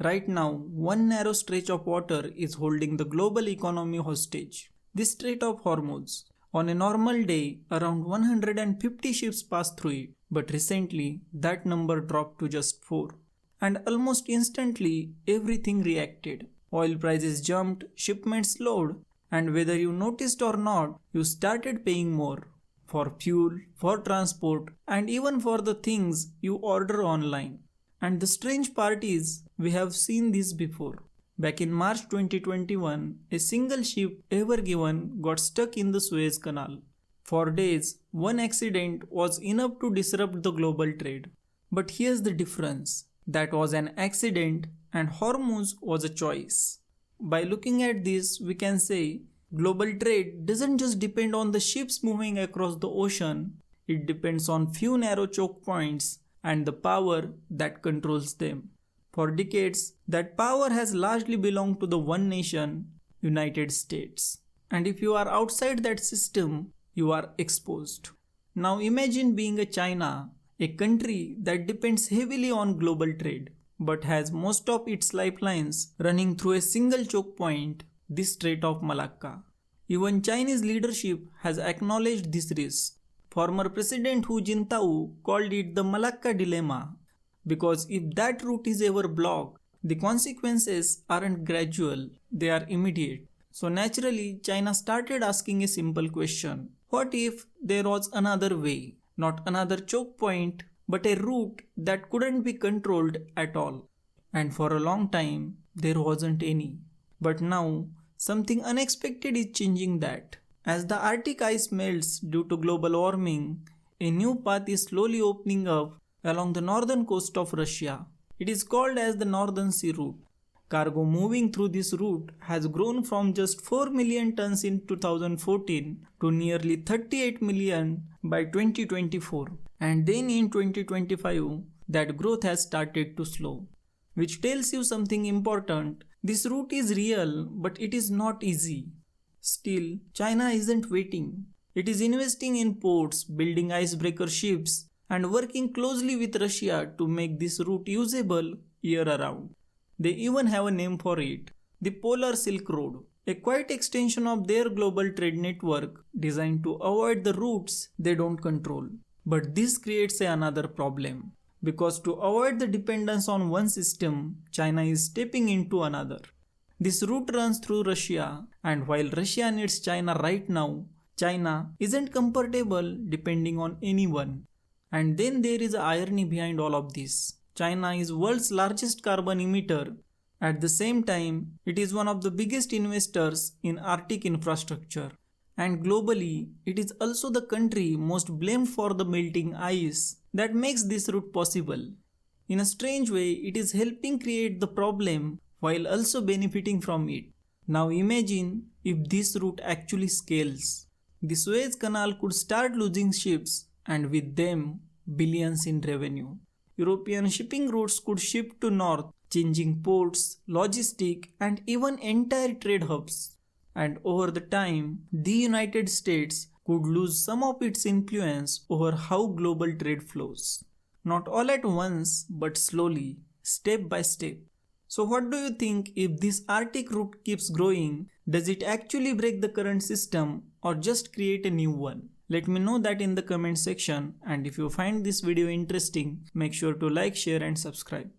Right now, one narrow stretch of water is holding the global economy hostage. The Strait of Hormuz. On a normal day, around 150 ships pass through it, but recently that number dropped to just 4. And almost instantly, everything reacted. Oil prices jumped, shipments slowed, and whether you noticed or not, you started paying more. For fuel, for transport, and even for the things you order online. And the strange part is, we have seen this before. Back in March 2021, a single ship ever given got stuck in the Suez Canal. For days, one accident was enough to disrupt the global trade. But here's the difference. That was an accident and Hormuz was a choice. By looking at this, we can say global trade doesn't just depend on the ships moving across the ocean, it depends on few narrow choke points and the power that controls them. For decades, that power has largely belonged to the one nation, United States. And if you are outside that system, you are exposed. Now imagine being a China, a country that depends heavily on global trade, but has most of its lifelines running through a single choke point, the Strait of Malacca. Even Chinese leadership has acknowledged this risk. Former President Hu Jintao called it the Malacca Dilemma, because if that route is ever blocked, the consequences aren't gradual, they are immediate. So naturally, China started asking a simple question. What if there was another way? Not another choke point, but a route that couldn't be controlled at all. And for a long time, there wasn't any. But now, something unexpected is changing that. As the Arctic ice melts due to global warming, a new path is slowly opening up along the northern coast of Russia. It is called as the Northern Sea Route. Cargo moving through this route has grown from just 4 million tons in 2014 to nearly 38 million by 2024. And then in 2025, that growth has started to slow. Which tells you something important. This route is real, but it is not easy. Still, China isn't waiting. It is investing in ports, building icebreaker ships, and working closely with Russia to make this route usable year-round. They even have a name for it, the Polar Silk Road, a quiet extension of their global trade network designed to avoid the routes they don't control. But this creates another problem, because to avoid the dependence on one system, China is stepping into another. This route runs through Russia, and while Russia needs China right now, China isn't comfortable depending on anyone. And then there is irony behind all of this. China is world's largest carbon emitter. At the same time, it is one of the biggest investors in Arctic infrastructure. And globally, it is also the country most blamed for the melting ice that makes this route possible. In a strange way, it is helping create the problem while also benefiting from it. Now imagine if this route actually scales. The Suez Canal could start losing ships and with them billions in revenue. European shipping routes could shift to north, changing ports, logistics, and even entire trade hubs. And over the time, the United States could lose some of its influence over how global trade flows. Not all at once, but slowly, step by step. So what do you think? If this Arctic route keeps growing, does it actually break the current system or just create a new one? Let me know that in the comment section, and if you find this video interesting, make sure to like, share and subscribe.